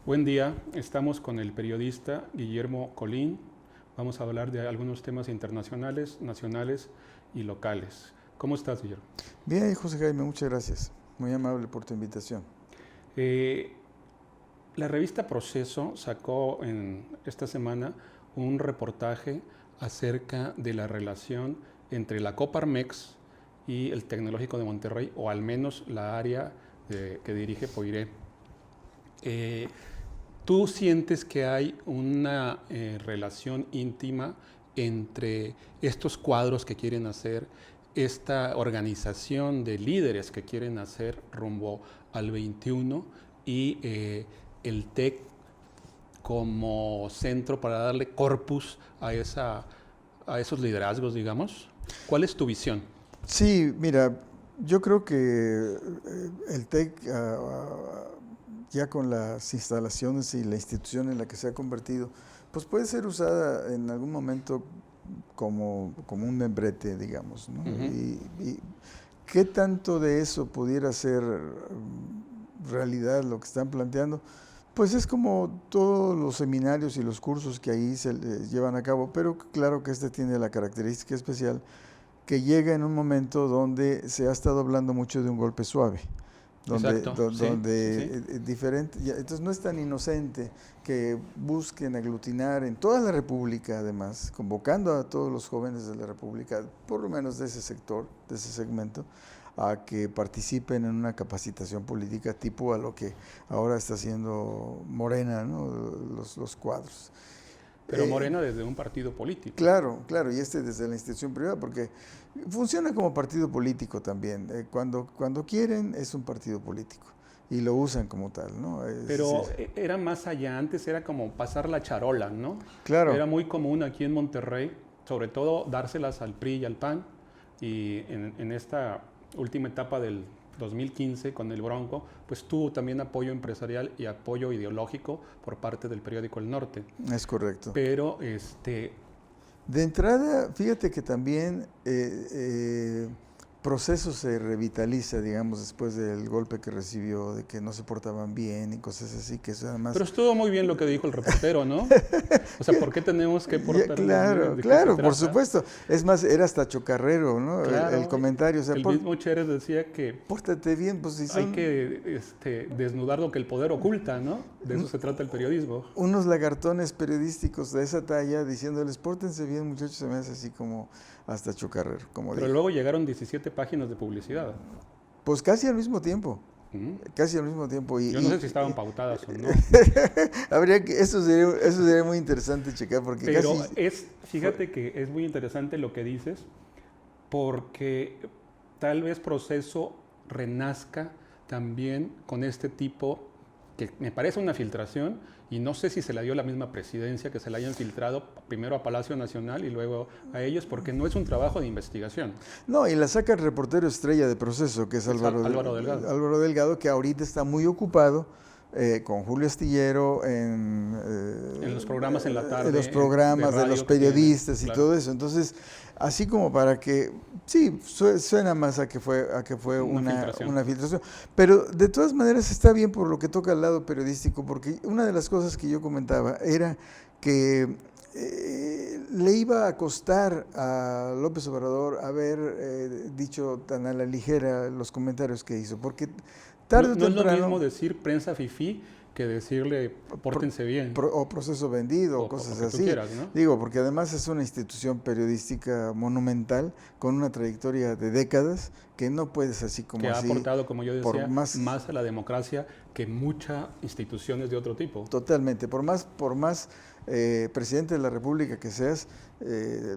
Buen día, estamos con el periodista Guillermo Colín. Vamos a hablar de algunos temas internacionales, nacionales y locales. ¿Cómo estás, Guillermo? Bien, José Jaime, muchas gracias. Muy amable por tu invitación. La revista Proceso sacó esta semana un reportaje acerca de la relación entre la Coparmex y el Tecnológico de Monterrey, o al menos la área que dirige Poiré. ¿Tú sientes que hay una relación íntima entre estos cuadros que quieren hacer, esta organización de líderes que quieren hacer rumbo al 21 y el TEC como centro para darle corpus a esos liderazgos, digamos? ¿Cuál es tu visión? Sí, mira, yo creo que el TEC, ya con las instalaciones y la institución en la que se ha convertido, pues puede ser usada en algún momento como un membrete, digamos, ¿no? Y ¿qué tanto de eso pudiera ser realidad lo que están planteando? Pues es como todos los seminarios y los cursos que ahí se llevan a cabo, pero claro que este tiene la característica especial que llega en un momento donde se ha estado hablando mucho de un golpe suave. Donde diferente, entonces no es tan inocente que busquen aglutinar en toda la República, además, convocando a todos los jóvenes de la República, por lo menos de ese sector, de ese segmento, a que participen en una capacitación política tipo a lo que ahora está haciendo Morena, ¿no? Los cuadros. Pero Morena desde un partido político. Claro, y desde la institución privada, porque funciona como partido político también. Cuando quieren es un partido político y lo usan como tal, ¿no? Pero era más allá, antes era como pasar la charola, ¿no? Claro. Era muy común aquí en Monterrey, sobre todo dárselas al PRI y al PAN, y en esta última etapa del 2015 con el Bronco, pues tuvo también apoyo empresarial y apoyo ideológico por parte del periódico El Norte. Es correcto. Pero de entrada, fíjate que también Proceso se revitaliza, digamos, después del golpe que recibió, de que no se portaban bien y cosas así, que eso además... Pero estuvo muy bien lo que dijo el reportero, ¿no? O sea, ¿por qué tenemos que portarnos bien? Claro, por supuesto. Es más, era hasta chocarrero, ¿no? Claro, el comentario. O sea, el mismo Chérez decía que... Pórtate bien, pues si son... Hay que desnudar lo que el poder oculta, ¿no? De eso se trata el periodismo. Unos lagartones periodísticos de esa talla diciéndoles, pórtense bien, muchachos, se me hace así como hasta chocarrero, como Pero luego llegaron 17 páginas de publicidad. Pues casi al mismo tiempo. Casi al mismo tiempo. Yo no sé si estaban pautadas o no. Habría que, eso sería muy interesante checar, porque pero fíjate que es muy interesante lo que dices, porque tal vez Proceso renazca también con este tipo, que me parece una filtración, y no sé si se la dio la misma presidencia, que se la hayan filtrado primero a Palacio Nacional y luego a ellos, porque no es un trabajo de investigación. No, y la saca el reportero estrella de Proceso, que es Álvaro Delgado. Álvaro Delgado, que ahorita está muy ocupado con Julio Astillero en los programas en la tarde. En los programas de los periodistas y claro. Todo eso. Entonces, así como para que, sí, suena más a que fue una filtración. Pero de todas maneras está bien por lo que toca al lado periodístico, porque una de las cosas que yo comentaba era que le iba a costar a López Obrador haber dicho tan a la ligera los comentarios que hizo, porque tarde o temprano... No es lo mismo decir prensa fifí que decirle pórtense bien. O proceso vendido, o cosas así. Quieras, ¿no? Digo, porque además es una institución periodística monumental con una trayectoria de décadas que no puedes así como que así... ha aportado, como yo decía, más a la democracia que muchas instituciones de otro tipo. Totalmente. Por más presidente de la República que seas,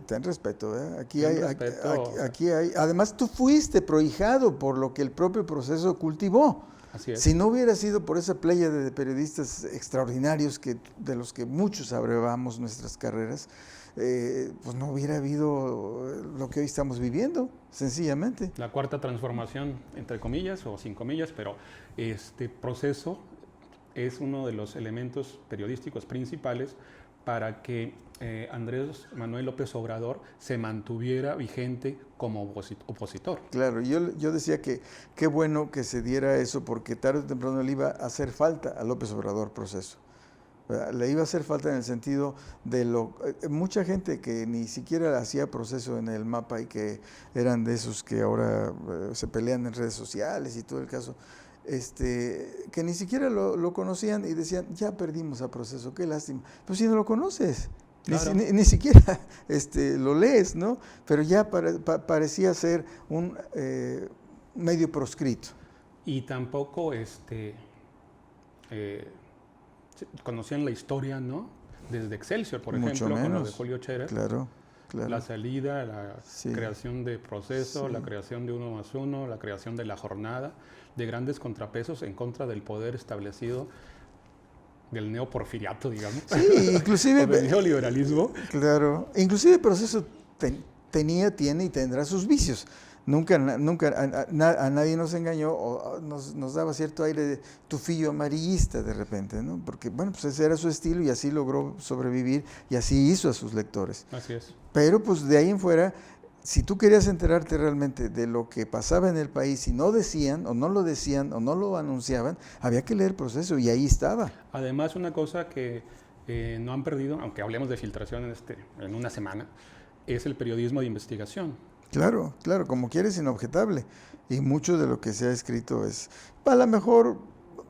ten respeto. Aquí hay... Además, tú fuiste prohijado por lo que el propio Proceso cultivó. Así es. Si no hubiera sido por esa playa de periodistas extraordinarios de los que muchos abrevamos nuestras carreras, pues no hubiera habido lo que hoy estamos viviendo, sencillamente. La cuarta transformación, entre comillas o sin comillas, pero este Proceso es uno de los elementos periodísticos principales para que Andrés Manuel López Obrador se mantuviera vigente como opositor. Claro, yo decía que qué bueno que se diera eso, porque tarde o temprano le iba a hacer falta a López Obrador proceso. Le iba a hacer falta en el sentido de mucha gente que ni siquiera hacía proceso en el mapa y que eran de esos que ahora se pelean en redes sociales y todo el caso, que ni siquiera lo conocían y decían, ya perdimos a proceso, qué lástima. Pues si no lo conoces, claro. ni siquiera lo lees, ¿no? Pero ya parecía ser un medio proscrito. Y tampoco conocían la historia, ¿no? Desde Excelsior, por Mucho ejemplo, menos. con lo de Julio Scherer. Claro. La salida, la creación de proceso, la creación de 1+1, la creación de la jornada, de grandes contrapesos en contra del poder establecido del neoporfiriato, digamos. Sí, inclusive... o del neoliberalismo. Claro. Inclusive el proceso tiene y tendrá sus vicios. Nunca a nadie nos engañó o nos daba cierto aire de tufillo amarillista de repente, ¿no? Porque, bueno, pues ese era su estilo y así logró sobrevivir y así hizo a sus lectores. Así es. Pero, pues, de ahí en fuera, si tú querías enterarte realmente de lo que pasaba en el país y no decían, o no lo anunciaban, había que leer el proceso y ahí estaba. Además, una cosa que no han perdido, aunque hablemos de filtración en una semana, es el periodismo de investigación. Claro, como quieres, inobjetable. Y mucho de lo que se ha escrito es, a lo mejor,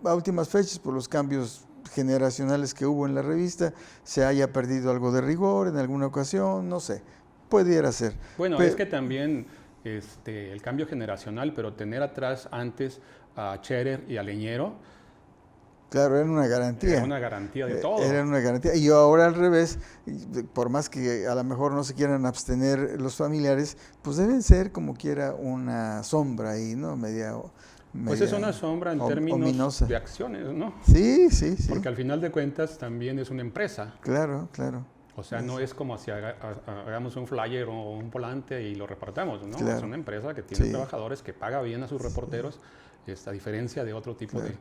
a últimas fechas, por los cambios generacionales que hubo en la revista, se haya perdido algo de rigor en alguna ocasión, no sé, pudiera ser. Bueno, es que también el cambio generacional, pero tener atrás antes a Scherer y a Leñero. Claro, era una garantía. Era una garantía de todo. Era una garantía. Y ahora al revés, por más que a lo mejor no se quieran abstener los familiares, pues deben ser como quiera una sombra ahí, ¿no? Pues es una sombra en términos ominosa. De acciones, ¿no? Sí. Porque al final de cuentas también es una empresa. Claro. O sea, no es como si hagamos un flyer o un volante y lo repartamos, ¿no? Claro. Es una empresa que tiene trabajadores, que paga bien a sus reporteros, a diferencia de otro tipo de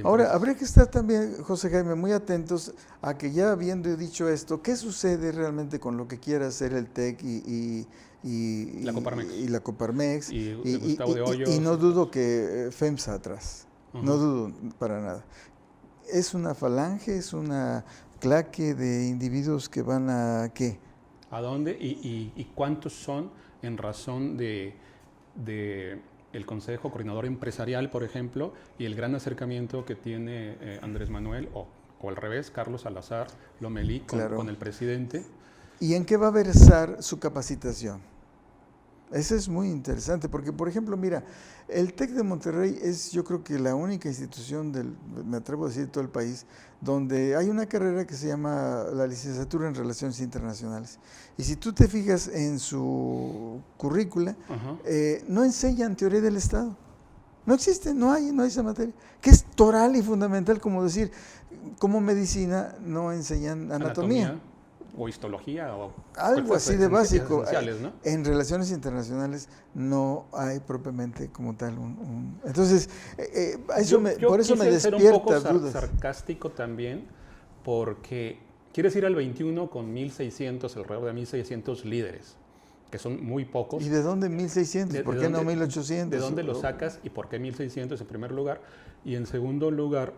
Ahora, habría que estar también, José Jaime, muy atentos a que ya habiendo dicho esto, ¿qué sucede realmente con lo que quiera hacer el TEC y la Coparmex? Y Gustavo de Hoyos. Y no dudo que FEMSA atrás, no dudo para nada. ¿Es una falange, es una claque de individuos que van a qué? ¿A dónde? ¿Y cuántos son en razón de el Consejo Coordinador Empresarial, por ejemplo, y el gran acercamiento que tiene Andrés Manuel, o al revés, Carlos Salazar Lomelí, con el presidente? ¿Y en qué va a versar su capacitación? Eso es muy interesante, porque, por ejemplo, mira, el TEC de Monterrey es, yo creo que la única institución me atrevo a decir, todo el país, donde hay una carrera que se llama la licenciatura en Relaciones Internacionales. Y si tú te fijas en su currícula, no enseñan teoría del Estado. No existe, no hay esa materia. Que es toral y fundamental, como decir, como medicina no enseñan anatomía. O histología o algo así de básico. ¿No? En relaciones internacionales no hay propiamente como tal entonces por eso me despierta ser un poco dudas. Sarcástico también, porque quieres ir al 21 con 1.600, alrededor de 1.600 líderes, que son muy pocos. ¿Y de dónde 1.600? ¿Por qué no 1.800? ¿De dónde lo sacas y por qué 1.600 en primer lugar? Y en segundo lugar,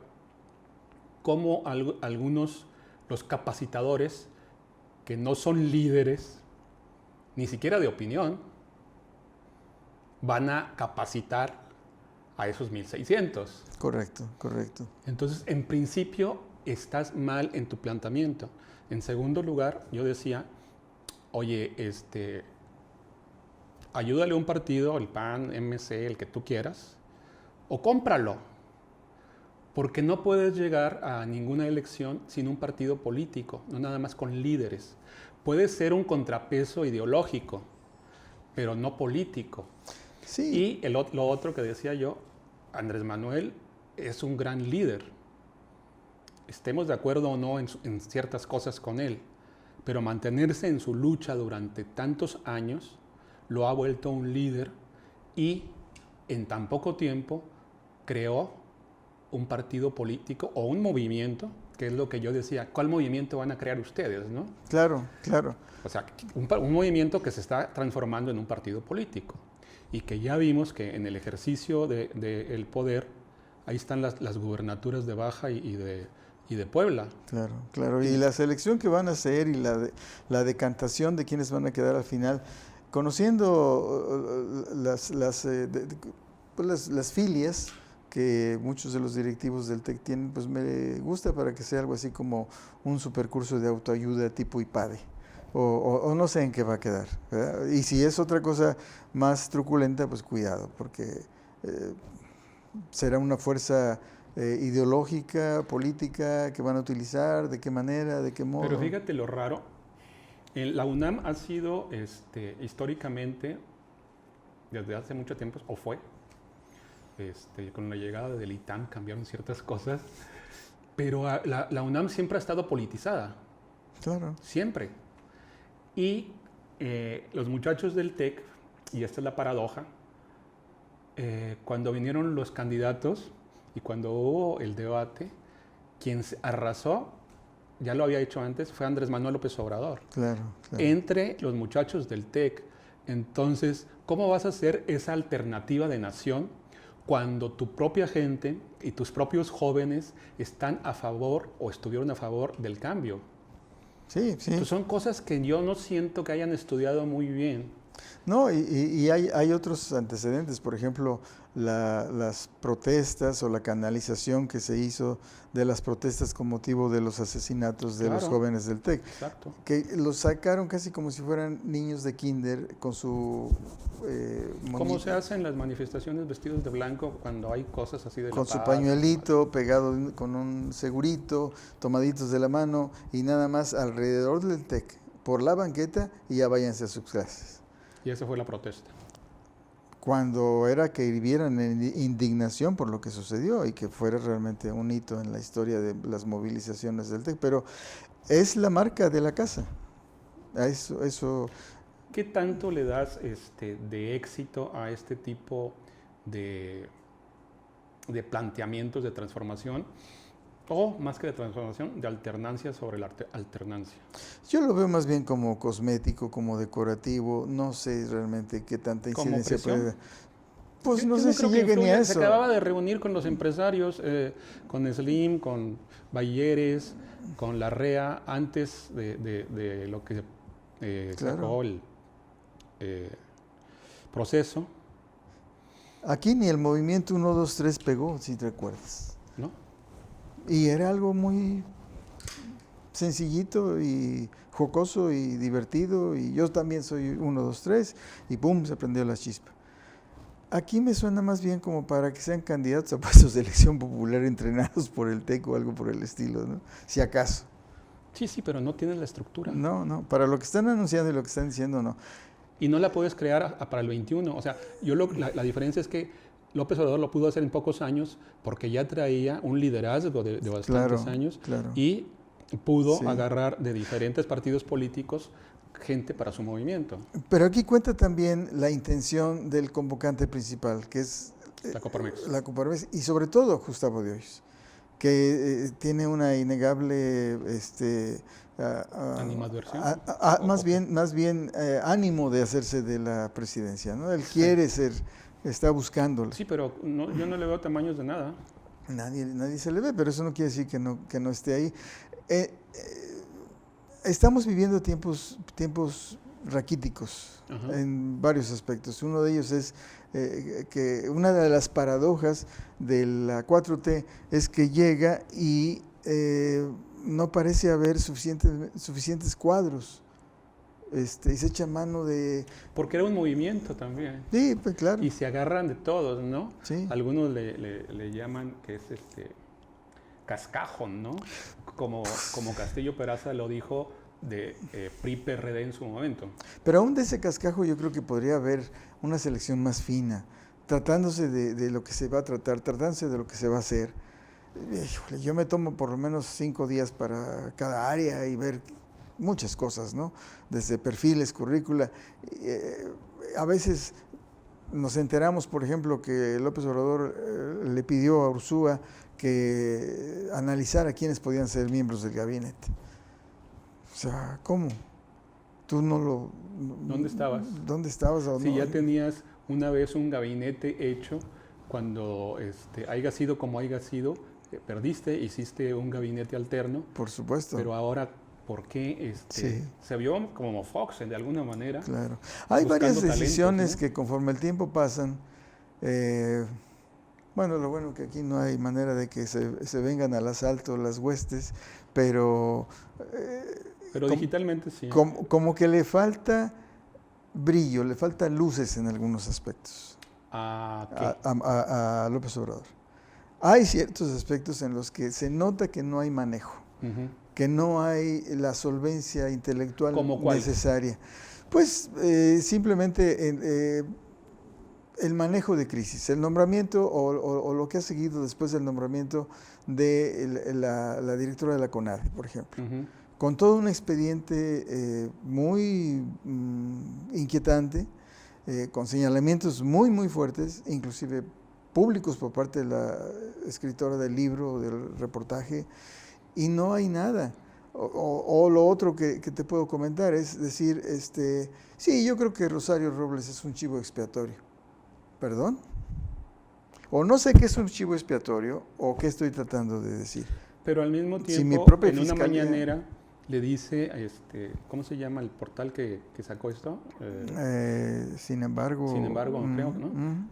cómo algunos, los capacitadores, que no son líderes, ni siquiera de opinión, van a capacitar a esos 1.600. Correcto. Entonces, en principio, estás mal en tu planteamiento. En segundo lugar, yo decía, oye, ayúdale a un partido, el PAN, MC, el que tú quieras, o cómpralo. Porque no puedes llegar a ninguna elección sin un partido político, no nada más con líderes. Puede ser un contrapeso ideológico, pero no político. Sí. Y lo otro que decía yo, Andrés Manuel es un gran líder. Estemos de acuerdo o no en ciertas cosas con él, pero mantenerse en su lucha durante tantos años lo ha vuelto un líder y en tan poco tiempo creó un partido político o un movimiento que es lo que yo decía, ¿cuál movimiento van a crear ustedes, no? Claro, claro. O sea, un movimiento que se está transformando en un partido político y que ya vimos que en el ejercicio del poder, ahí están las gubernaturas de Baja y de Puebla. Claro, claro. Y la selección que van a hacer y la decantación de quiénes van a quedar al final, conociendo las filias que muchos de los directivos del TEC tienen, pues me gusta para que sea algo así como un supercurso de autoayuda tipo IPADE. O no sé en qué va a quedar, ¿verdad? Y si es otra cosa más truculenta, pues cuidado, porque será una fuerza ideológica, política, que van a utilizar, de qué manera, de qué modo. Pero fíjate lo raro, la UNAM ha sido históricamente, desde hace mucho tiempo, o fue, con la llegada del ITAM cambiaron ciertas cosas, pero la UNAM siempre ha estado politizada. Claro. Siempre. Y los muchachos del TEC, y esta es la paradoja, cuando vinieron los candidatos y cuando hubo el debate, quien arrasó, ya lo había hecho antes, fue Andrés Manuel López Obrador. Claro, claro. Entre los muchachos del TEC. Entonces, ¿cómo vas a hacer esa alternativa de nación cuando tu propia gente y tus propios jóvenes están a favor o estuvieron a favor del cambio? Sí, sí. Entonces, son cosas que yo no siento que hayan estudiado muy bien. No, y hay otros antecedentes, por ejemplo, las protestas o la canalización que se hizo de las protestas con motivo de los asesinatos de los jóvenes del TEC, Exacto. Que los sacaron casi como si fueran niños de kinder con su ¿Cómo se hacen las manifestaciones vestidos de blanco cuando hay cosas así de la con paz? Su pañuelito pegado con un segurito, tomaditos de la mano y nada más alrededor del TEC, por la banqueta y ya váyanse a sus clases. Y esa fue la protesta. Cuando era que vivieran en indignación por lo que sucedió y que fuera realmente un hito en la historia de las movilizaciones del TEC, pero es la marca de la casa. Eso. ¿Qué tanto le das de éxito a este tipo de planteamientos de transformación? O, más que de transformación, de alternancia sobre la alternancia. Yo lo veo más bien como cosmético, como decorativo. No sé realmente qué tanta incidencia puede. Pues no sé si llegue ni a eso. Se acababa de reunir con los empresarios, con Slim, con Bayeres, con Larrea, antes de lo que sacó el proceso. Aquí ni el movimiento 1, 2, 3 pegó, si te recuerdas. ¿No? Y era algo muy sencillito y jocoso y divertido, y yo también soy 1, 2, 3, y ¡pum!, se prendió la chispa. Aquí me suena más bien como para que sean candidatos a puestos de elección popular entrenados por el TEC o algo por el estilo, ¿no? Si acaso. Sí, pero no tienes la estructura. No, para lo que están anunciando y lo que están diciendo, no. Y no la puedes crear para el 21. O sea, la diferencia es que López Obrador lo pudo hacer en pocos años porque ya traía un liderazgo de bastantes años y pudo agarrar de diferentes partidos políticos gente para su movimiento. Pero aquí cuenta también la intención del convocante principal, que es la Coparmex. La Coparmex, y sobre todo Gustavo de Hoyos, que tiene una innegable animadversión. Más bien ánimo de hacerse de la presidencia, ¿no? Él quiere ser, está buscándolo. Sí, pero yo no le veo tamaños de nada. Nadie se le ve, pero eso no quiere decir que no esté ahí. Estamos viviendo tiempos raquíticos en varios aspectos. Uno de ellos es que una de las paradojas de la 4T es que llega y no parece haber suficientes cuadros. Y se echa mano de... Porque era un movimiento también. Sí, pues claro. Y se agarran de todos, ¿no? Sí. Algunos le llaman que es cascajón, ¿no? Como Castillo Peraza lo dijo de PRI-PRD en su momento. Pero aún de ese cascajo yo creo que podría haber una selección más fina, tratándose de lo que se va a tratar, tratándose de lo que se va a hacer. Híjole, yo me tomo por lo menos 5 días para cada área y ver muchas cosas, ¿no? Desde perfiles, currícula. A veces nos enteramos, por ejemplo, que López Obrador le pidió a Ursúa que analizara quiénes podían ser miembros del gabinete. O sea, ¿cómo? Tú no lo... ¿Dónde estabas? ¿Dónde estabas? Si ya tenías una vez un gabinete hecho, cuando haya sido como haya sido, perdiste, hiciste un gabinete alterno. Por supuesto. Pero ahora, ¿por qué se vio como Fox de alguna manera? Claro. Hay varias decisiones, ¿no?, que conforme el tiempo pasan, bueno, lo bueno que aquí no hay manera de que se vengan al asalto las huestes, pero digitalmente sí. Como que le falta brillo, le faltan luces en algunos aspectos a López Obrador. Hay ciertos aspectos en los que se nota que no hay manejo, que no hay la solvencia intelectual necesaria. Pues simplemente el manejo de crisis, el nombramiento o lo que ha seguido después del nombramiento de la directora de la CONADE, por ejemplo. Con todo un expediente muy inquietante, con señalamientos muy, muy fuertes, inclusive públicos por parte de la escritora del libro, del reportaje, y no hay nada. O lo otro que te puedo comentar es decir, sí, yo creo que Rosario Robles es un chivo expiatorio. ¿Perdón? O no sé qué es un chivo expiatorio o qué estoy tratando de decir. Pero al mismo tiempo, si mi propia en fiscalía, una mañanera le dice, ¿cómo se llama el portal que sacó esto? Sin embargo, creo, ¿no?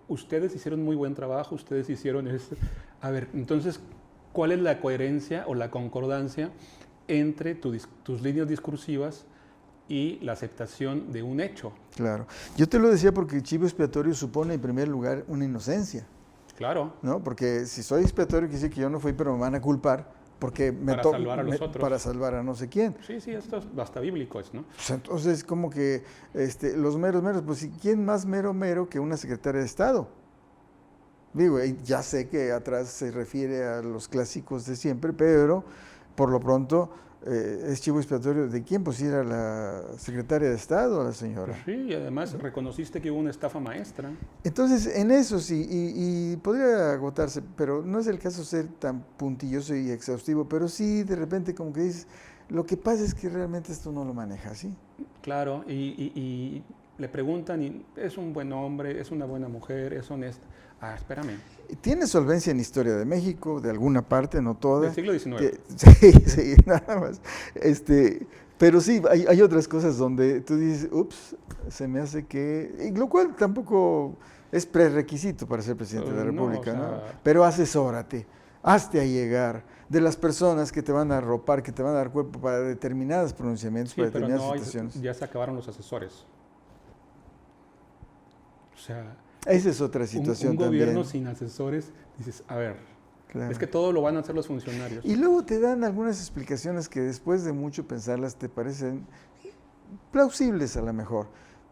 Ustedes hicieron muy buen trabajo, ustedes hicieron esto. A ver, entonces, ¿cuál es la coherencia o la concordancia entre tus líneas discursivas y la aceptación de un hecho? Claro. Yo te lo decía porque chivo expiatorio supone en primer lugar una inocencia. Claro. ¿No? Porque si soy expiatorio quiere decir que yo no fui, pero me van a culpar porque para salvar a los otros. Para salvar a no sé quién. Sí, esto es hasta bíblico, ¿no? Pues entonces, como que los meros, pues ¿quién más mero que una secretaria de Estado? Digo, ya sé que atrás se refiere a los clásicos de siempre, pero por lo pronto es chivo expiatorio de quién, pues era la secretaria de Estado, la señora. Pues sí, y además reconociste que hubo una estafa maestra. Entonces, en eso sí, y podría agotarse, pero no es el caso ser tan puntilloso y exhaustivo, pero sí de repente como que dices, lo que pasa es que realmente esto no lo maneja, ¿sí? Claro, y le preguntan, y es un buen hombre, es una buena mujer, es honesta. Ah, espérame. Tiene solvencia en historia de México, de alguna parte, no toda. Del siglo XIX. Sí, nada más. Pero sí, hay otras cosas donde tú dices, ups, se me hace que... Y lo cual tampoco es prerequisito para ser presidente de la República, ¿no? Pero asesórate, hazte a llegar de las personas que te van a arropar, que te van a dar cuerpo para determinados pronunciamientos, para determinadas situaciones. Ya se acabaron los asesores. O sea... Esa es otra situación un también. gobierno sin asesores, dices, a ver, claro, es que todo lo van a hacer los funcionarios. Y luego te dan algunas explicaciones que después de mucho pensarlas te parecen plausibles a lo mejor,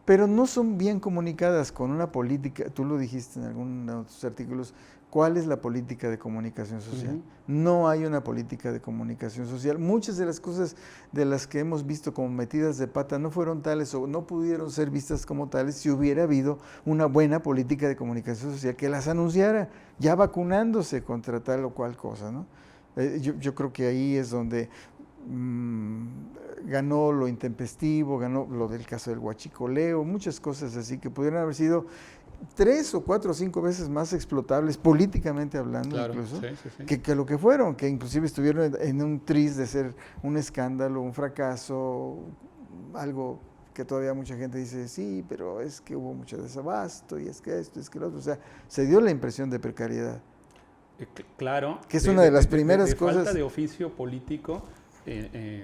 pero no son bien comunicadas con una política. Tú lo dijiste en algunos de tus artículos, ¿cuál es la política de comunicación social? No hay una política de comunicación social. Muchas de las cosas de las que hemos visto como metidas de pata no fueron tales o no pudieron ser vistas como tales si hubiera habido una buena política de comunicación social que las anunciara, ya vacunándose contra tal o cual cosa, ¿no? Yo creo que ahí es donde ganó lo intempestivo, ganó lo del caso del huachicoleo, muchas cosas así que pudieran haber sido 3 o 4 o 5 veces más explotables políticamente hablando, claro, incluso, sí. Que lo que fueron, que inclusive estuvieron en un tris de ser un escándalo, un fracaso, algo que todavía mucha gente dice, sí, pero es que hubo mucho desabasto y es que esto, es que lo otro, o sea, se dio la impresión de precariedad. Claro. Que es una de las primeras cosas. Falta de oficio político,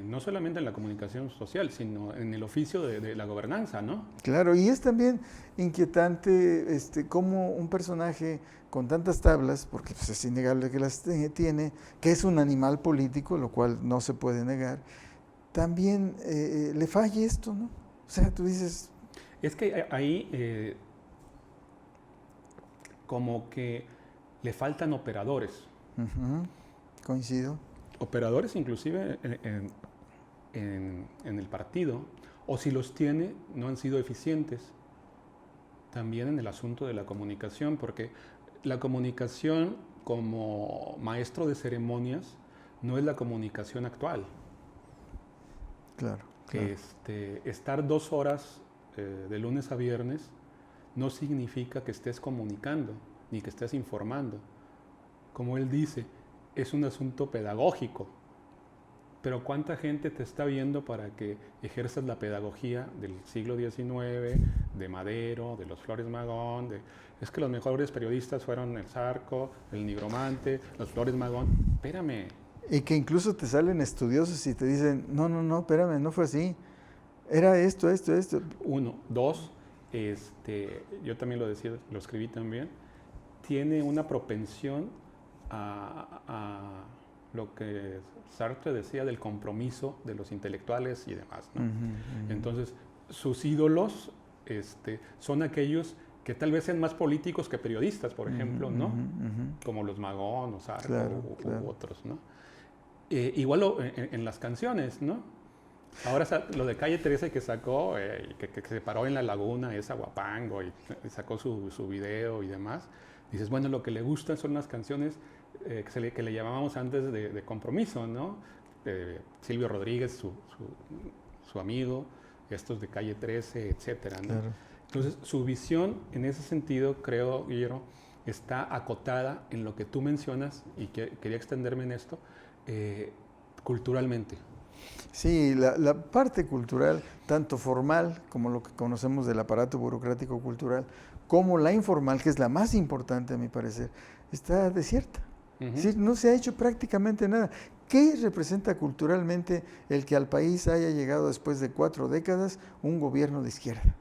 no solamente en la comunicación social, sino en el oficio de la gobernanza, ¿no? Claro, y es también inquietante cómo un personaje con tantas tablas, porque pues, es innegable que las tiene, que es un animal político, lo cual no se puede negar, también le falle esto, ¿no? O sea, tú dices... Es que ahí como que le faltan operadores. Coincido. Operadores inclusive en el partido, o si los tiene, no han sido eficientes. también en el asunto de la comunicación, porque la comunicación como maestro de ceremonias no es la comunicación actual. Claro, claro. Estar 2 horas de lunes a viernes no significa que estés comunicando ni que estés informando. Como él dice, es un asunto pedagógico. Pero ¿cuánta gente te está viendo para que ejerzas la pedagogía del siglo XIX, de Madero, de los Flores Magón? Es que los mejores periodistas fueron el Zarco, el Nigromante, los Flores Magón. Espérame. Y que incluso te salen estudiosos y te dicen, no, espérame, no fue así. Era esto. 1, 2, yo también lo decía, lo escribí también, tiene una propensión a lo que Sartre decía del compromiso de los intelectuales y demás, ¿no? Entonces, sus ídolos son aquellos que tal vez sean más políticos que periodistas, por ejemplo, ¿no? Como los Magón o Sartre u otros, ¿no? Igual en las canciones, ¿no? Ahora lo de Calle 13 que sacó, que se paró en la laguna, esa Guapango, y sacó su video y demás, dices, bueno, lo que le gustan son las canciones que le llamábamos antes de compromiso, ¿no? Silvio Rodríguez, su amigo, estos de Calle 13, etcétera, ¿no? Claro. Entonces, su visión en ese sentido, creo, Guillermo, está acotada en lo que tú mencionas, y quería extenderme en esto, culturalmente. Sí, la parte cultural, tanto formal como lo que conocemos del aparato burocrático cultural, como la informal, que es la más importante a mi parecer, está desierta. Es decir, no se ha hecho prácticamente nada. ¿Qué representa culturalmente el que al país haya llegado después de 4 décadas un gobierno de izquierda?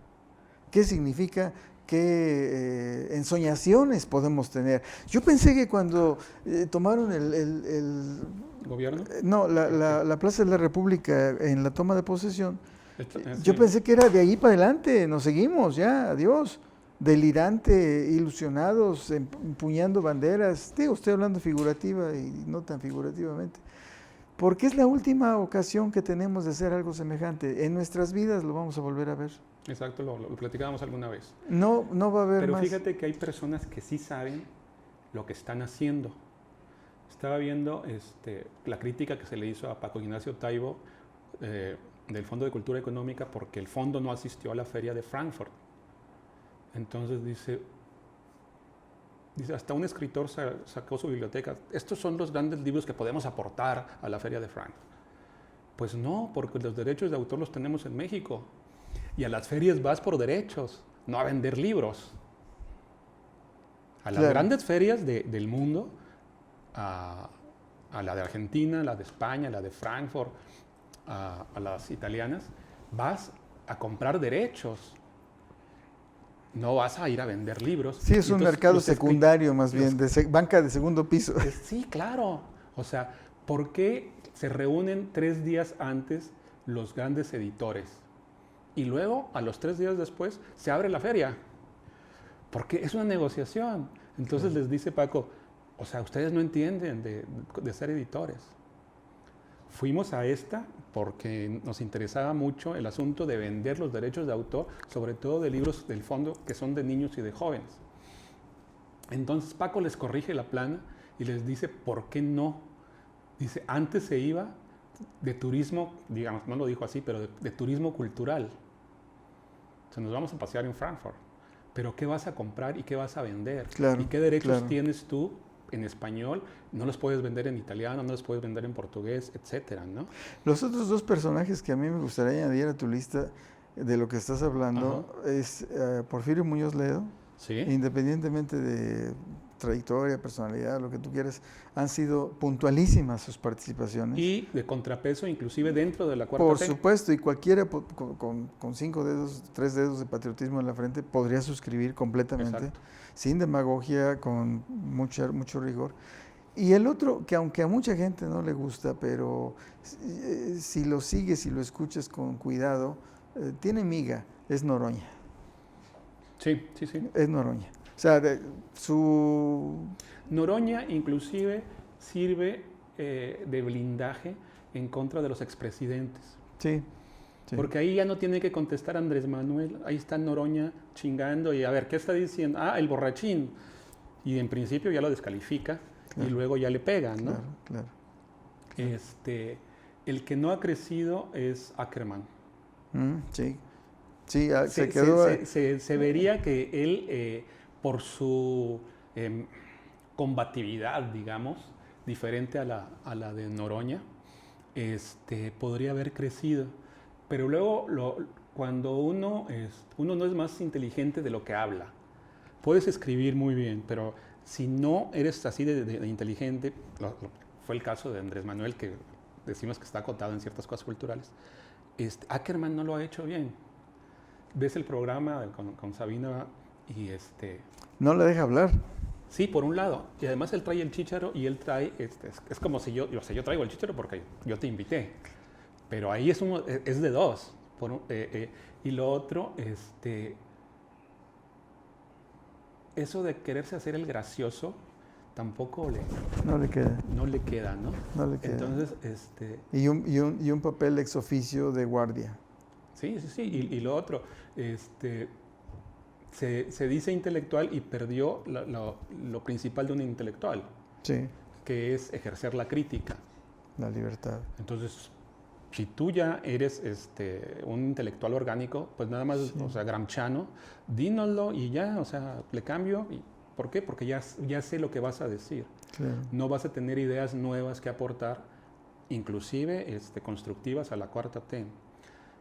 ¿Qué significa? ¿Qué ensoñaciones podemos tener? Yo pensé que cuando tomaron el ¿Gobierno? No, la Plaza de la República en la toma de posesión, yo Sí. pensé que era de ahí para adelante, nos seguimos ya, adiós. Delirante, ilusionados, empuñando banderas. Digo, estoy hablando figurativa y no tan figurativamente. Porque es la última ocasión que tenemos de hacer algo semejante. En nuestras vidas lo vamos a volver a ver. Exacto, lo platicábamos alguna vez. No va a haber Pero más. fíjate que hay personas que sí saben lo que están haciendo. Estaba viendo la crítica que se le hizo a Paco Ignacio Taibo del Fondo de Cultura Económica porque el fondo no asistió a la feria de Frankfurt. Entonces dice, hasta un escritor sacó su biblioteca. Estos son los grandes libros que podemos aportar a la feria de Frankfurt. Pues no, porque los derechos de autor los tenemos en México. Y a las ferias vas por derechos, no a vender libros. A las grandes ferias del mundo, a la de Argentina, la de España, la de Frankfurt, a las italianas, vas a comprar derechos. No vas a ir a vender libros. Sí, es un mercado secundario más bien, de banca de segundo piso. Sí, claro. O sea, ¿por qué se reúnen 3 días antes los grandes editores? Y luego, a los 3 días después, se abre la feria. Porque es una negociación. Entonces les dice Paco, o sea, ustedes no entienden de ser editores. Fuimos a esta porque nos interesaba mucho el asunto de vender los derechos de autor, sobre todo de libros del fondo que son de niños y de jóvenes. Entonces Paco les corrige la plana y les dice, ¿por qué no? Dice, antes se iba de turismo, digamos, no lo dijo así, pero de turismo cultural. O sea, nos vamos a pasear en Frankfurt. Pero ¿qué vas a comprar y qué vas a vender? Claro, ¿Y qué derechos tienes tú en español? No los puedes vender en italiano, no los puedes vender en portugués, etcétera, ¿no? Los otros 2 personajes que a mí me gustaría añadir a tu lista de lo que estás hablando es Porfirio Muñoz Ledo. Sí. Independientemente de trayectoria, personalidad, lo que tú quieras, han sido puntualísimas sus participaciones. Y de contrapeso, inclusive dentro de la cuarta Por T. supuesto, y cualquiera con 5 dedos, 3 dedos de patriotismo en la frente podría suscribir completamente, Exacto. sin demagogia, con mucho rigor. Y el otro, que aunque a mucha gente no le gusta, pero si lo sigues y lo escuchas con cuidado, tiene miga, es Noroña. Sí. Es Noroña. O sea, Noroña inclusive sirve de blindaje en contra de los expresidentes. Sí. Sí. Porque ahí ya no tiene que contestar Andrés Manuel, ahí está Noroña chingando y a ver, ¿qué está diciendo? Ah, el borrachín. Y en principio ya lo descalifica y luego ya le pega, ¿no? Claro. El que no ha crecido es Ackerman. Sí. Sí, se quedó... Se vería que él, por su combatividad, digamos, diferente a la de Noroña, podría haber crecido. Pero luego, cuando uno no es más inteligente de lo que habla, puedes escribir muy bien, pero si no eres así de inteligente, fue el caso de Andrés Manuel, que decimos que está acotado en ciertas cosas culturales, Ackerman no lo ha hecho bien. Ves el programa con Sabina y No la deja hablar. Sí, por un lado. Y además él trae el chícharo y él trae, es como si yo traigo el chícharo porque yo te invité. Pero ahí es de dos. Y lo otro, eso de quererse hacer el gracioso, tampoco no le queda. No le queda, ¿no? No le queda. Entonces, y un papel ex oficio de guardia. Sí. Y lo otro, se dice intelectual y perdió lo principal de un intelectual, sí, que es ejercer la crítica. La libertad. Entonces, si tú ya eres un intelectual orgánico, pues nada más, sí. O sea, gramsciano, dínoslo y ya, o sea, le cambio. ¿Por qué? Porque ya sé lo que vas a decir. Claro. No vas a tener ideas nuevas que aportar, inclusive constructivas a la cuarta T.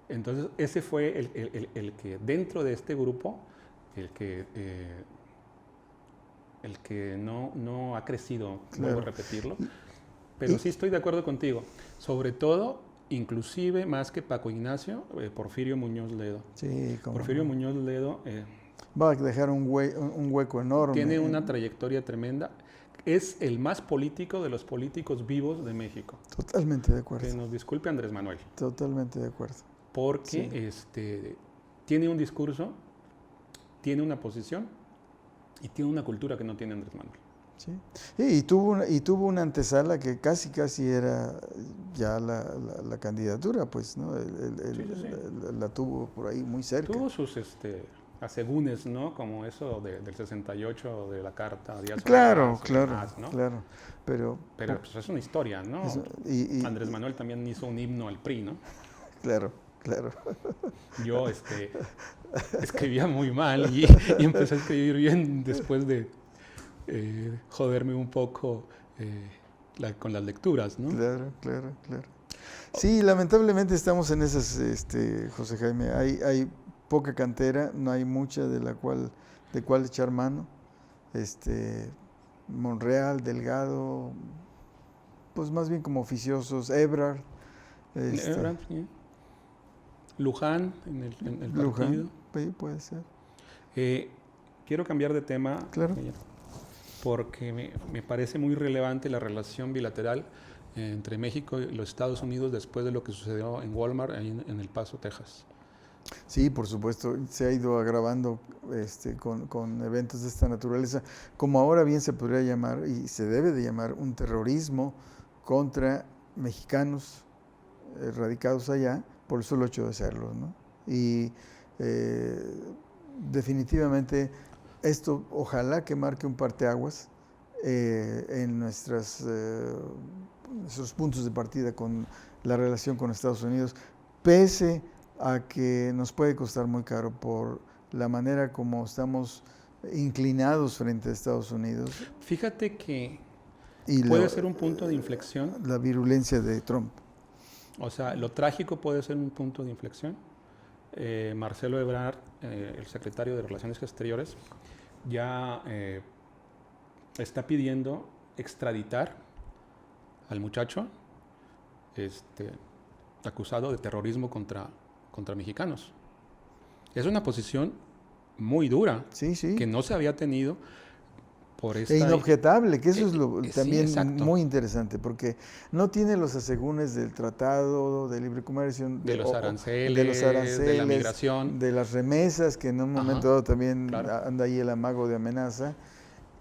Entonces, ese fue el que dentro de este grupo, el que no ha crecido, vuelvo a repetirlo. Pero sí estoy de acuerdo contigo. Sobre todo, inclusive más que Paco Ignacio, Porfirio Muñoz Ledo. Sí, Porfirio Muñoz Ledo va a dejar un hueco enorme. Tiene una trayectoria tremenda. Es el más político de los políticos vivos de México. Totalmente de acuerdo. Que nos disculpe Andrés Manuel. Totalmente de acuerdo. Porque tiene un discurso, tiene una posición y tiene una cultura que no tiene Andrés Manuel. Sí. Y tuvo una antesala que casi era ya la candidatura, pues, ¿no? La tuvo por ahí muy cerca. Tuvo sus asegúnes, ¿no? Como eso del 68 de la Carta a Díaz Claro, demás, ¿no? claro. Pero pues es una historia, ¿no? Andrés Manuel también hizo un himno al PRI, ¿no? Claro. Yo escribía muy mal y empecé a escribir bien después de joderme un poco con las lecturas, ¿no? Claro. Sí, lamentablemente estamos en esas, José Jaime. Hay poca cantera, no hay mucha de cual echar mano. Monreal, Delgado, pues más bien como oficiosos. Ebrard. Ebrard, sí. Luján en el partido. Luján, sí, puede ser. Quiero cambiar de tema. Claro. Porque me parece muy relevante la relación bilateral entre México y los Estados Unidos después de lo que sucedió en Walmart ahí en El Paso, Texas. Sí, por supuesto, se ha ido agravando con eventos de esta naturaleza, como ahora bien se podría llamar y se debe de llamar un terrorismo contra mexicanos radicados allá por el solo hecho de serlo, ¿no? Y definitivamente esto ojalá que marque un parteaguas en nuestros puntos de partida con la relación con Estados Unidos, pese a que nos puede costar muy caro por la manera como estamos inclinados frente a Estados Unidos. Fíjate que puede ser un punto de inflexión. La virulencia de Trump. O sea, lo trágico puede ser un punto de inflexión. Marcelo Ebrard, el secretario de Relaciones Exteriores, ya está pidiendo extraditar al muchacho acusado de terrorismo contra mexicanos. Es una posición muy dura, sí. que no se había tenido por esta... E inobjetable, que eso es también sí, muy interesante, porque no tiene los asegúnes del Tratado de Libre Comercio, de los aranceles, de la migración, de las remesas, que en un momento dado también anda ahí el amago de amenaza.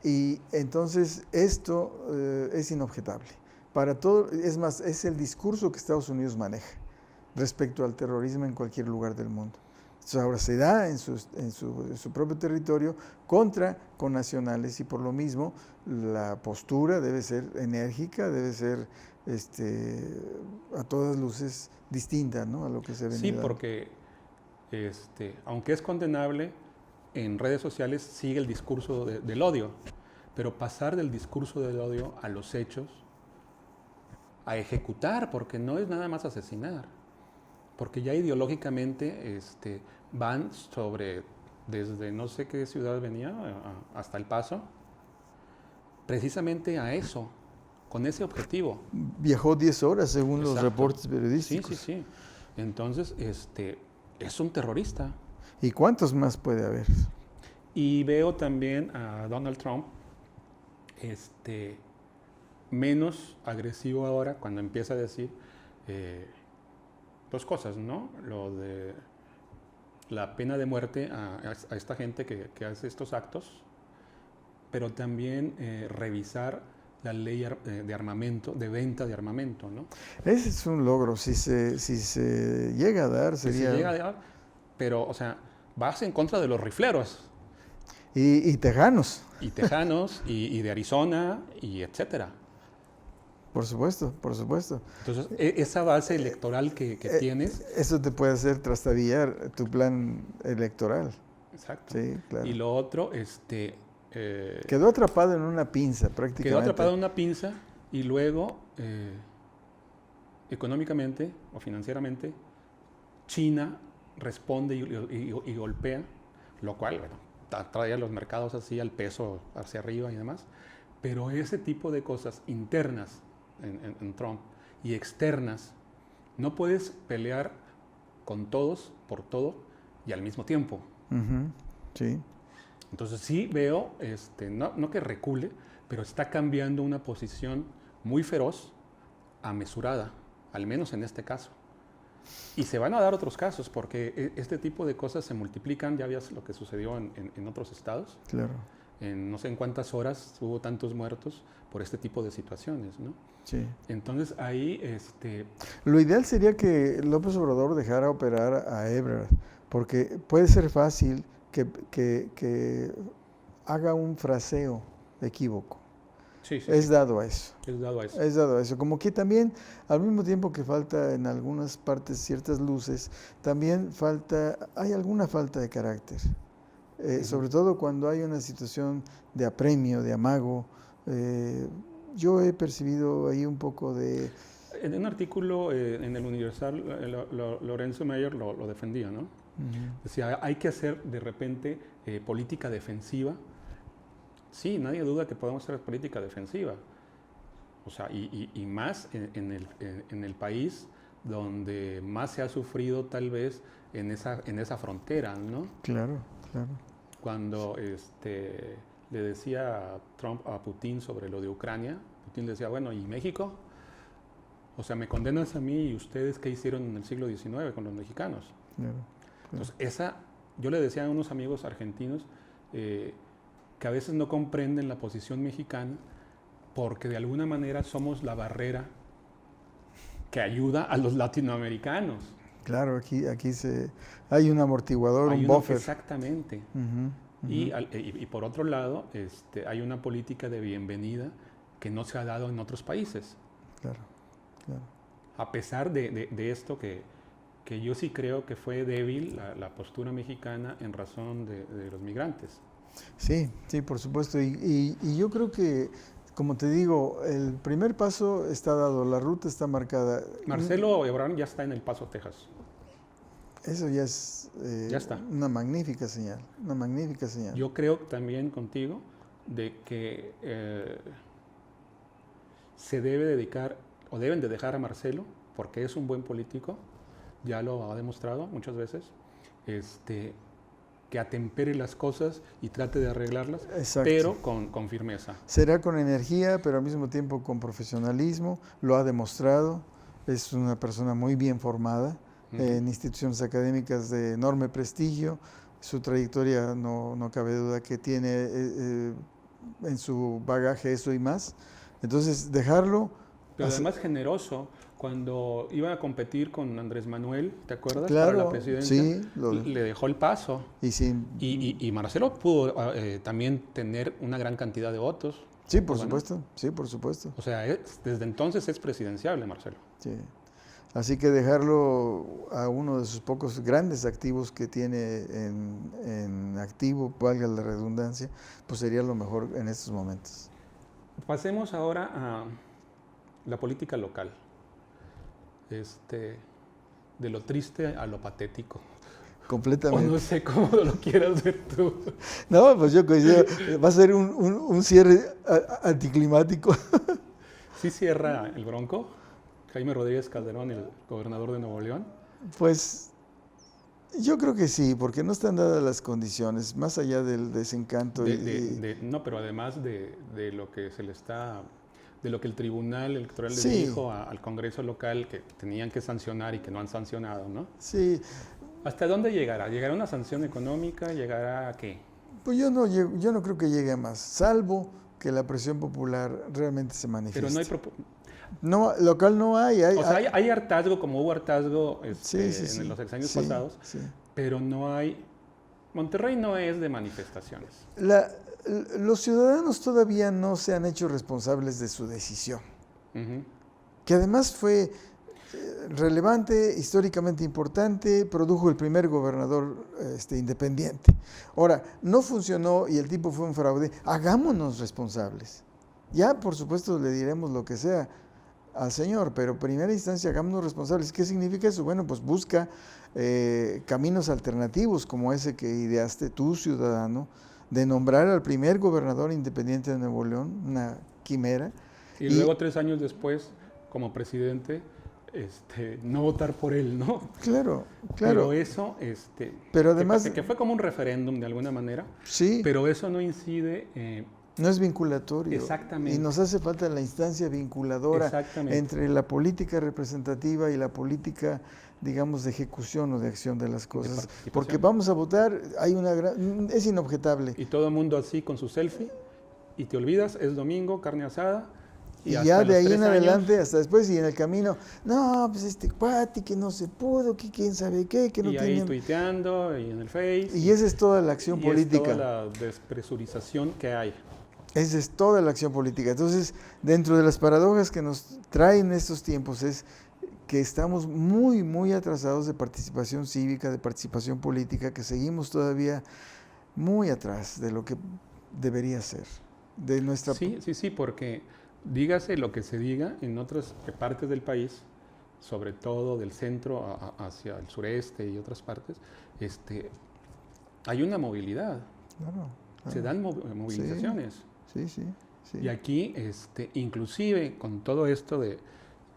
Y entonces esto es inobjetable. Para todo, es más, es el discurso que Estados Unidos maneja. respecto al terrorismo en cualquier lugar del mundo. Entonces ahora se da en su propio territorio contra connacionales y por lo mismo la postura debe ser enérgica, debe ser a todas luces distinta, ¿no?, a lo que se ha venido Sí, dando. porque aunque es condenable, en redes sociales sigue el discurso del odio, pero pasar del discurso del odio a los hechos, a ejecutar, porque no es nada más asesinar, porque ya ideológicamente van desde no sé qué ciudad venía hasta El Paso, precisamente a eso, con ese objetivo. Viajó 10 horas según los Exacto. reportes Sí, periodísticos. sí, sí. Entonces, es un terrorista. ¿Y cuántos más puede haber? Y veo también a Donald Trump menos agresivo ahora cuando empieza a decir dos cosas, ¿no? Lo de la pena de muerte a esta gente que hace estos actos, pero también revisar la ley de armamento, de venta de armamento, ¿no? Ese es un logro, si se llega a dar, Que sería... se llega a dar, pero, o sea, vas en contra de los rifleros. Y tejanos. Y tejanos, y de Arizona, y etcétera. Por supuesto, por supuesto. Entonces, esa base electoral que tienes... Eso te puede hacer trastabillar tu plan electoral. Exacto. Sí, claro. Y lo otro, quedó atrapado en una pinza prácticamente. quedó atrapado en una pinza y luego, económicamente o financieramente, China responde y golpea, lo cual, bueno, trae a los mercados así al peso hacia arriba y demás. Pero ese tipo de cosas internas en Trump y externas, no puedes pelear con todos por todo y al mismo tiempo. Uh-huh. Sí. Entonces sí veo, no que recule, pero está cambiando una posición muy feroz a mesurada, al menos en este caso. Y se van a dar otros casos, porque este tipo de cosas se multiplican, ya veas lo que sucedió en otros estados. Claro. En no sé en cuántas horas hubo tantos muertos por este tipo de situaciones, ¿no? Sí. Entonces ahí, Lo ideal sería que López Obrador dejara operar a Ebrard, porque puede ser fácil que haga un fraseo equívoco. sí, sí, Es sí, dado a eso. es dado a eso. Es dado a eso. Como que también, al mismo tiempo que falta en algunas partes ciertas luces, también hay alguna falta de carácter. Sobre todo cuando hay una situación de apremio, de amago. Yo he percibido ahí un poco de... En un artículo en el Universal, Lorenzo Meyer lo defendía, ¿no? Uh-huh. Decía, hay que hacer de repente política defensiva. Sí, nadie duda que podemos hacer política defensiva. O sea, y más en el país donde más se ha sufrido tal vez en esa frontera, ¿no? Claro, claro. Cuando le decía Trump a Putin sobre lo de Ucrania, Putin le decía, bueno, ¿y México? O sea, ¿me condenas a mí y ustedes qué hicieron en el siglo XIX con los mexicanos? Claro, claro. Entonces, yo le decía a unos amigos argentinos que a veces no comprenden la posición mexicana porque de alguna manera somos la barrera que ayuda a los latinoamericanos. Claro, aquí hay un amortiguador, un buffer. Exactamente. Uh-huh, uh-huh. Y por otro lado, hay una política de bienvenida que no se ha dado en otros países. Claro, claro. A pesar de esto que yo sí creo que fue débil la postura mexicana en razón de los migrantes. Sí, sí, por supuesto. Y yo creo que, como te digo, el primer paso está dado, la ruta está marcada. Marcelo Ebrard ya está en El Paso, Texas. Eso ya es Ya está. una magnífica señal, una magnífica señal. Yo creo también contigo de que se debe dedicar, o deben de dejar a Marcelo, porque es un buen político, ya lo ha demostrado muchas veces, que atempere las cosas y trate de arreglarlas, Exacto. pero con firmeza. Será con energía, pero al mismo tiempo con profesionalismo, lo ha demostrado, es una persona muy bien formada, en instituciones académicas de enorme prestigio, su trayectoria no cabe duda que tiene en su bagaje eso y más, entonces dejarlo... Pero además generoso, cuando iba a competir con Andrés Manuel, ¿te acuerdas? Claro, Para la presidencia, sí, le dejó el paso. y sí, Y Marcelo pudo también tener una gran cantidad de votos. sí, por Bueno, supuesto, sí, por supuesto. o sea, desde entonces es presidenciable, Marcelo. Sí. Así que dejarlo a uno de sus pocos grandes activos que tiene en activo, valga la redundancia, pues sería lo mejor en estos momentos. Pasemos ahora a la política local. De lo triste a lo patético. Completamente. O no sé cómo lo quieras ver tú. No, pues yo coincido, va a ser un cierre anticlimático. ¿Sí cierra el Bronco? Jaime Rodríguez Calderón, el gobernador de Nuevo León. Pues yo creo que sí, porque no están dadas las condiciones, más allá del desencanto. No, pero además de lo que se le está, de lo que el Tribunal Electoral le Sí. dijo al Congreso local que tenían que sancionar y que no han sancionado, ¿no? Sí, ¿Hasta dónde llegará? ¿Llegará una sanción económica? ¿Llegará a qué? pues yo no creo que llegue a más, salvo que la presión popular realmente se manifieste. Pero no hay No, local no hay. O sea, hay hartazgo, como hubo hartazgo Sí, en los sexenios sí, pasados, sí. pero no hay... Monterrey no es de manifestaciones. Los ciudadanos todavía no se han hecho responsables de su decisión, Ujú. que además fue relevante, históricamente importante, produjo el primer gobernador independiente. Ahora, no funcionó y el tipo fue un fraude, hagámonos responsables. Ya, por supuesto, le diremos lo que sea al señor, pero en primera instancia hagámonos responsables. ¿Qué significa eso? Bueno, pues busca caminos alternativos como ese que ideaste tú, ciudadano, de nombrar al primer gobernador independiente de Nuevo León, una quimera. Y luego 3 años después, como presidente, no votar por él, ¿no? Claro, Pero claro. eso, Pero además, que fue como un referéndum de alguna manera, sí, pero eso no incide... no es vinculatorio. Exactamente. Y nos hace falta la instancia vinculadora Exactamente. entre la política representativa y la política, digamos, de ejecución o de acción de las cosas. Porque vamos a votar, es inobjetable. Y todo el mundo así con su selfie, y te olvidas, es domingo, carne asada. Y ya de ahí en adelante, hasta después, y en el camino, no, pues cuate, que no se pudo, que quién sabe qué, que no tiene... Y ahí tuiteando, y en el Face. Y esa es toda la acción política. Es toda la despresurización que hay. Esa es toda la acción política. Entonces, dentro de las paradojas que nos traen estos tiempos es que estamos muy, muy atrasados de participación cívica, de participación política, que seguimos todavía muy atrás de lo que debería ser. De nuestra... Sí, porque dígase lo que se diga en otras partes del país, sobre todo del centro hacia el sureste y otras partes, hay una movilidad. Claro. Se dan movilizaciones. Sí. Y aquí, inclusive con todo esto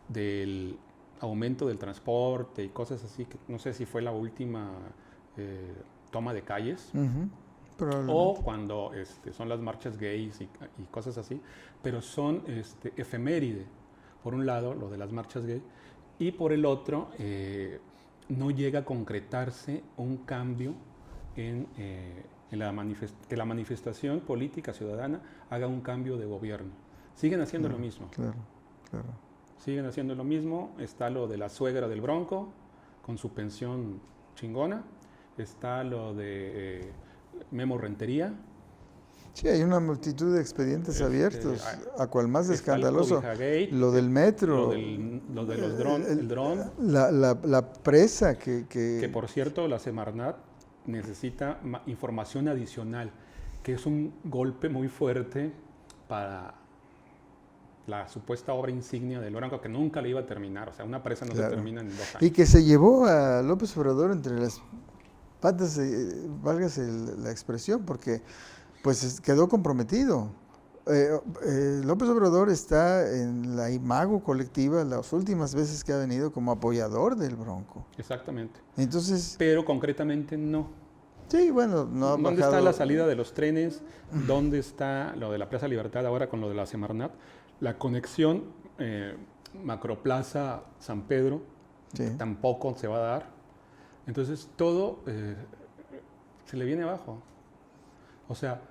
del aumento del transporte y cosas así, que no sé si fue la última toma de calles, o cuando son las marchas gays y cosas así, pero son efeméride. Por un lado, lo de las marchas gay, y por el otro, no llega a concretarse un cambio en que la manifestación política ciudadana haga un cambio de gobierno. Siguen haciendo lo mismo. Claro. Siguen haciendo lo mismo. Está lo de la suegra del Bronco, con su pensión chingona. Está lo de Memo Rentería. Sí, hay una multitud de expedientes abiertos, a cual más escandaloso. Lo del metro. Lo de los el dron. La presa que por cierto, la Semarnat necesita información adicional, que es un golpe muy fuerte para la supuesta obra insignia del Bronco, que nunca le iba a terminar. O sea, una presa no se termina en 2 años. Y que se llevó a López Obrador entre las patas, válgase la expresión, porque pues quedó comprometido. López Obrador está en la imago colectiva las últimas veces que ha venido como apoyador del Bronco. Exactamente. Entonces, pero concretamente no. Sí, bueno, no ha ¿Dónde bajado? está la salida de los trenes? ¿Dónde está lo de la Plaza Libertad ahora con lo de la Semarnat? La conexión Macroplaza San Pedro tampoco se va a dar. Entonces todo se le viene abajo. O sea,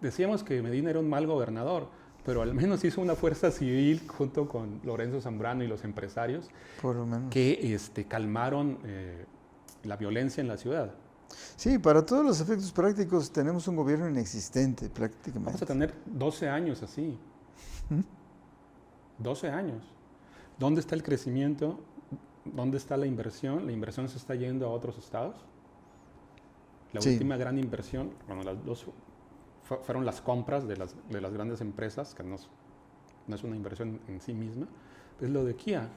decíamos que Medina era un mal gobernador, pero al menos hizo una fuerza civil junto con Lorenzo Zambrano y los empresarios Por lo menos. que calmaron la violencia en la ciudad. Sí, para todos los efectos prácticos tenemos un gobierno inexistente prácticamente. Vamos a tener 12 años así. 12 años. ¿Dónde está el crecimiento? ¿Dónde está la inversión? La inversión se está yendo a otros estados. La última gran inversión, bueno, las dos fueron las compras de las grandes empresas, que no es una inversión en sí misma, es lo de Kia.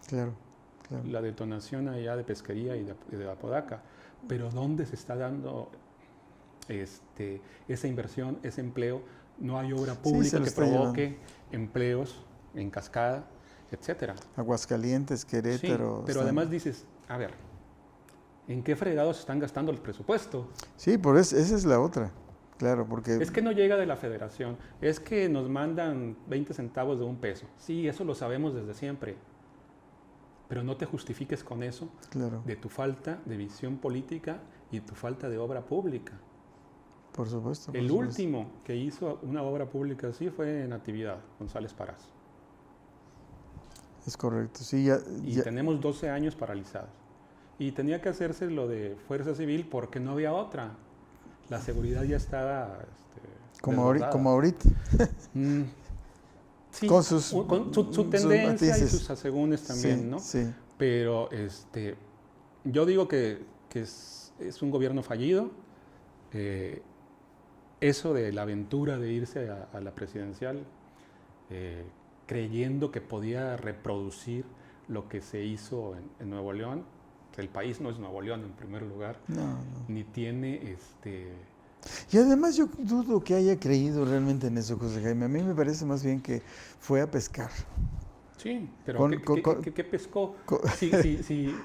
Claro, claro. La detonación allá de Pesquería y de Apodaca. Pero ¿dónde se está dando esa inversión, ese empleo? No hay obra pública que provoque empleos en cascada, etcétera. Aguascalientes, Querétaro. Sí, pero además dices, a ver, ¿en qué fregados están gastando el presupuesto? Sí, esa es la otra, claro, porque... Es que no llega de la federación, es que nos mandan 20 centavos de un peso. Sí, eso lo sabemos desde siempre, pero no te justifiques con eso de tu falta de visión política y tu falta de obra pública. Por supuesto. El último que hizo una obra pública así fue Natividad, González Parás. Es correcto, sí. Y tenemos 12 años paralizados. Y tenía que hacerse lo de Fuerza Civil porque no había otra. La seguridad ya estaba como ahorita. Sí, con su tendencia y sus asegúnes también, sí, ¿no? Sí. Pero yo digo que es un gobierno fallido. Eso de la aventura de irse a la presidencial, creyendo que podía reproducir lo que se hizo en Nuevo León. El país no es Nuevo León en primer lugar, ni tiene Y además yo dudo que haya creído realmente en eso, José Jaime. A mí me parece más bien que fue a pescar. Sí, pero ¿qué pescó? Si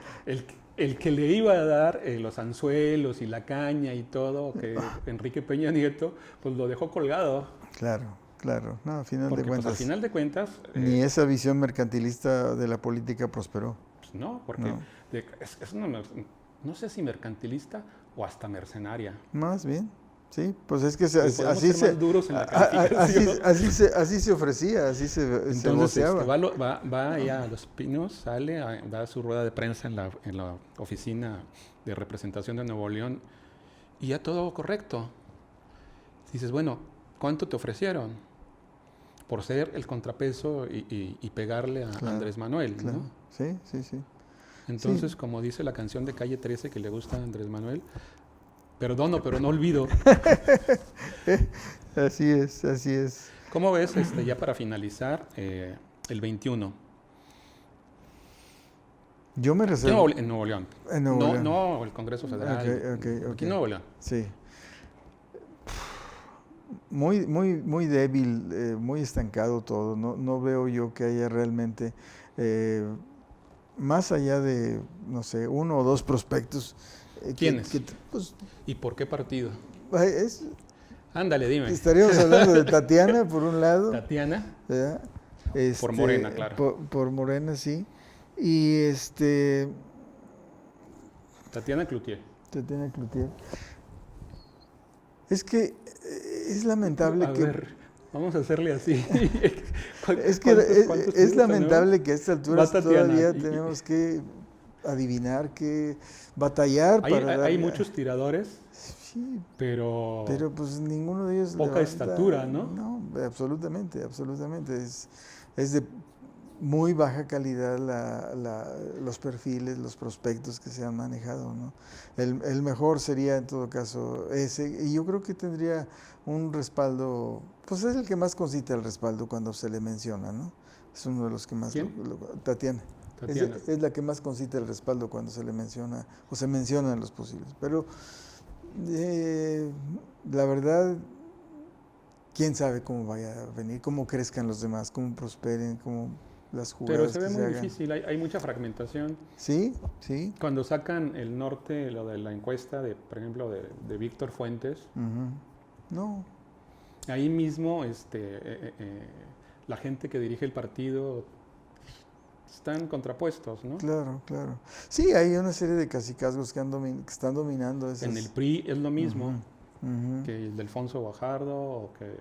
el que le iba a dar los anzuelos y la caña y todo, que Enrique Peña Nieto, pues lo dejó colgado. Claro. No, a final porque, de cuentas. Pues, al final de cuentas. Ni esa visión mercantilista de la política prosperó. Pues no, porque no sé si mercantilista o hasta mercenaria. Más bien. Sí, pues es que así se ofrecía, así se voceaba. Va allá a Los Pinos, sale, da su rueda de prensa en la oficina de representación de Nuevo León y ya todo correcto. Dices, bueno, ¿cuánto te ofrecieron? Por ser el contrapeso y pegarle a Andrés Manuel, claro. ¿no? Sí. Entonces, como dice la canción de Calle 13 que le gusta a Andrés Manuel, perdono, pero no olvido. Así es. ¿Cómo ves, ya para finalizar, el 21? Yo me reservo... En Nuevo León. No el Congreso Federal. Okay. Aquí en Nuevo León. Sí. Muy débil, muy estancado todo. No veo yo que haya realmente, más allá de, no sé, 1 o 2 prospectos. ¿Quiénes? ¿Y por qué partido? Ándale, dime. Estaríamos hablando de Tatiana, por un lado. Tatiana. ¿Verdad? Por Morena, claro. Por Morena, sí. Y Tatiana Cloutier. Es que es lamentable que... A ver, vamos a hacerle así. Es que es lamentable que a esta altura todavía tenemos que adivinar, que batallar hay muchos tiradores, sí, pero pues ninguno de ellos poca estatura, ¿no? No, absolutamente. Es de muy baja calidad los perfiles, los prospectos que se han manejado, ¿no? El mejor sería en todo caso ese, y yo creo que tendría un respaldo, pues es el que más concita el respaldo cuando se le menciona, ¿no? Es uno de los que más... ¿Quién? Tatiana. Es la que más concita el respaldo cuando se le menciona, o se mencionan los posibles. Pero la verdad, quién sabe cómo vaya a venir, cómo crezcan los demás, cómo prosperen, cómo las jugadas. Pero se ve muy difícil, hay mucha fragmentación. Sí. Cuando sacan el norte, lo de la encuesta, por ejemplo, de Víctor Fuentes, no. Ahí mismo la gente que dirige el partido están contrapuestos, ¿no? Claro. Sí, hay una serie de cacicazgos que están dominando. En el PRI es lo mismo. Ujú. que Ildefonso Guajardo o que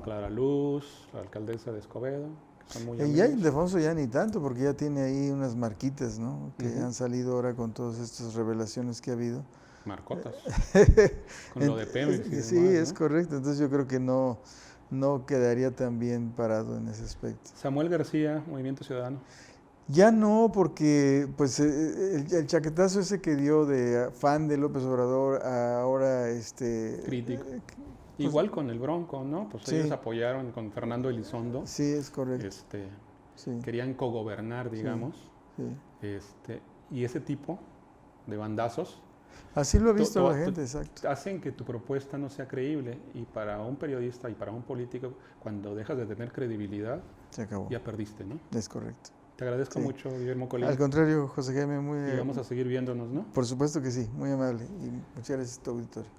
Clara Luz, la alcaldesa de Escobedo, que son muy Ya amigos. Ildefonso ya ni tanto, porque ya tiene ahí unas marquitas, ¿no? Que Ujú. han salido ahora con todas estas revelaciones que ha habido. Marcotas, con lo de Pemex y Sí, demás, es ¿no? correcto. Entonces yo creo que no quedaría tan bien parado en ese aspecto. Samuel García, Movimiento Ciudadano. Ya no, porque pues el chaquetazo ese que dio de fan de López Obrador a ahora Crítico. pues, Igual con el Bronco, ¿no? Pues ellos sí, apoyaron con Fernando Elizondo, sí, es correcto. este, Sí, querían cogobernar, sí, digamos, sí. y ese tipo de bandazos Así lo ha visto la gente, exacto. hacen que tu propuesta no sea creíble, y para un periodista y para un político, cuando dejas de tener credibilidad, Se acabó. ya perdiste, ¿no? Es correcto. Te agradezco Sí. mucho, Guillermo Colín, Al contrario, José Jaime, y vamos a seguir viéndonos, ¿no? por supuesto que sí, muy amable y muchas gracias a tu auditorio.